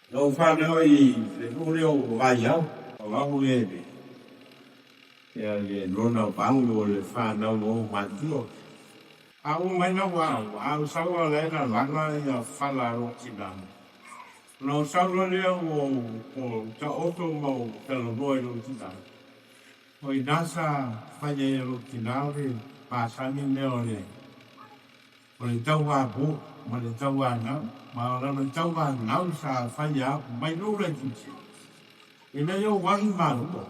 Não fanno le Rev Vailaau, vahuele. Ya le nona vangu le fanno no mandio. Au mai na au sawa le na lana ya fala rotina. No sawa le o ta oto mo te lo noi rotina. Oi nasa fanya rotina le pasani le. Mình trâu hoa bố, mình trâu hoa nó, mà là mình trâu hoa nó sao phải giờ mấy lúc lên chịu chịu, thì nó vô quá mà đúng không?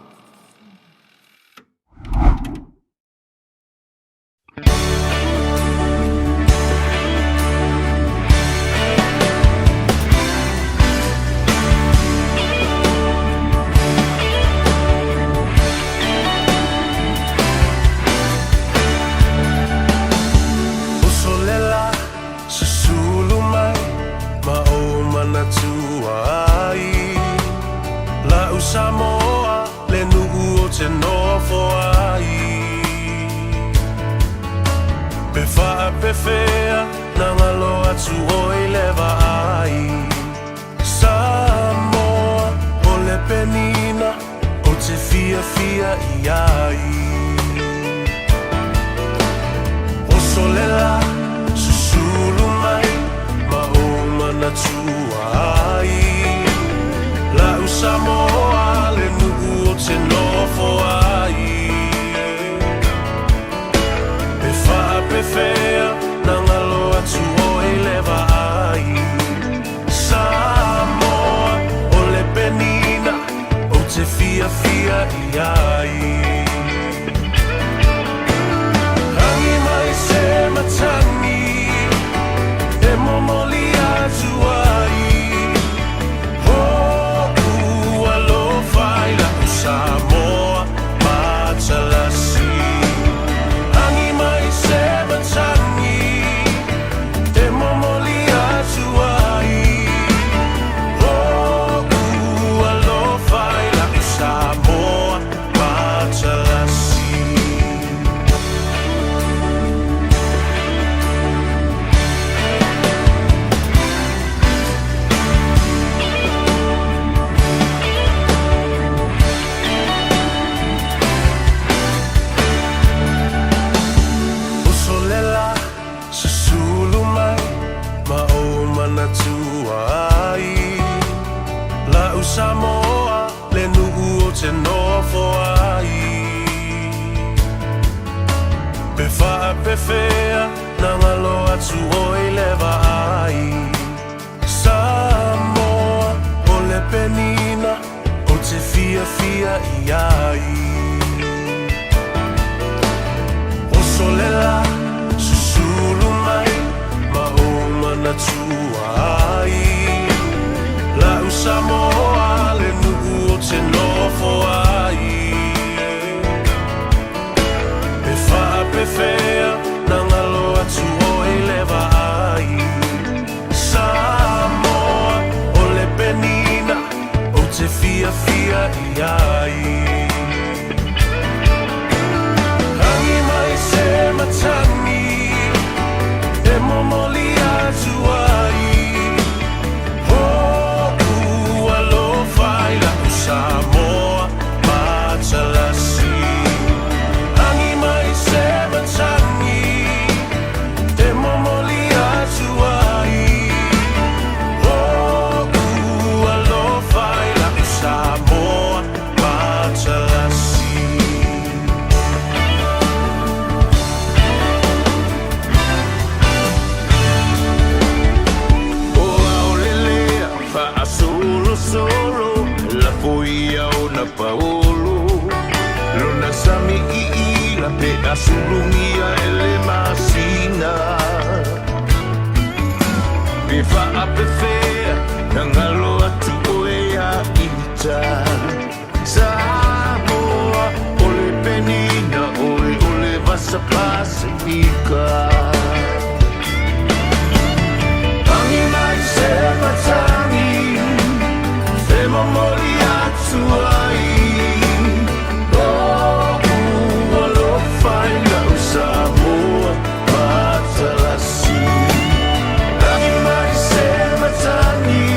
Samoa le nu'u o te nofo ai Pe fa'a pe fea na ngalo atu o i lewa ai Samoa o le penina o te fia fia i ai O solela susulu mai ma o manatua ai La Samoa le nu'u o te nofo ai Pe fa'a pe fea na ngalo atu o i lewa ai Samoa o le penina o te fia fia i ai Hangi mai se matangi e momoli atu ai Samoa matalasi Hangi mai se matangi e momoli atu ai alofa i la Samoa matalasi Samoa le nu'u o te nofo ai Pe fa'a pe fea na ngalo atu o i lewa ai Samoa o le penina o te fia fia i ai O solela susulu mai ma o manatua ai La Samoa le nu'u o te nofo ai Pe fa'a pe fea na ngalo atu o i lewa ai Samoa o le penina o te fia fia i ai Hangi mai se matangi e momoli atu ai Samoa matalasi Hangi mai se matangi e momoli atu ai alofa i la Samoa matalasi O aolelea fa'a solo Poia o na paolo Lona sami i la pe asulungia e le masina Pe fa'a pe fea na ngalo atu o e a ita Samoa o le penina o le vasa pasifika Hangi mai se matangi e momoli atu ai alofa i la Samoa matalasi Hangi mai se matangi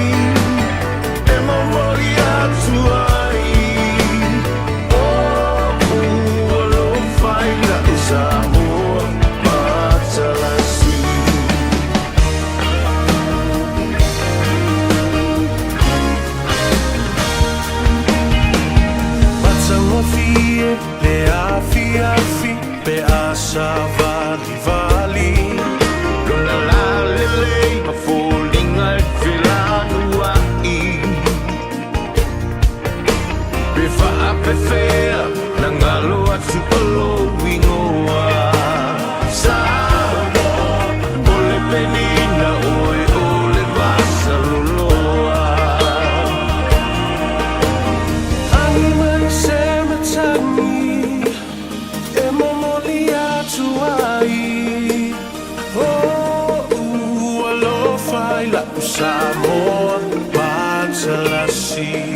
la Samoa Matsalasi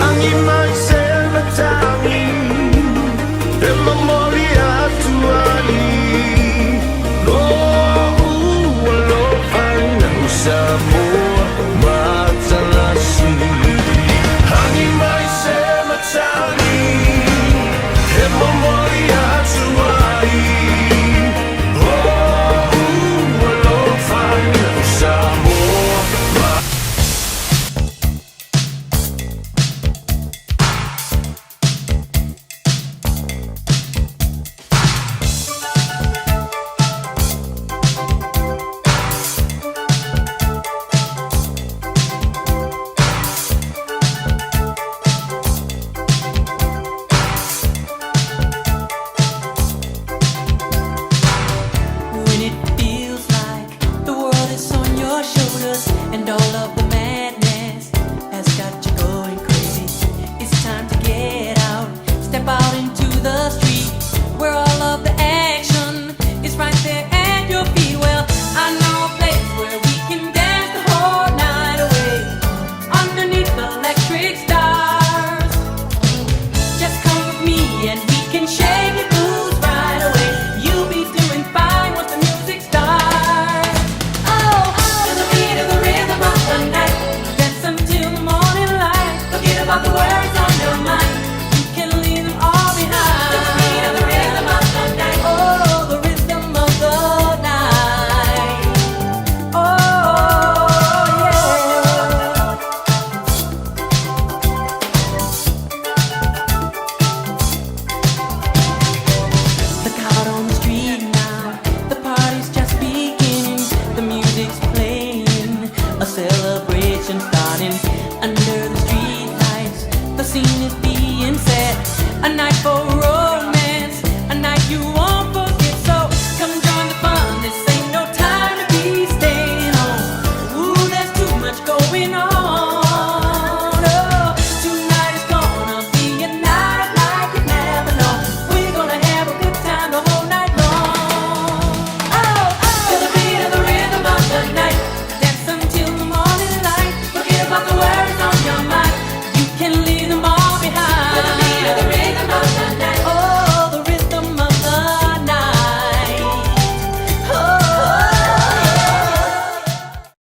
Ang imay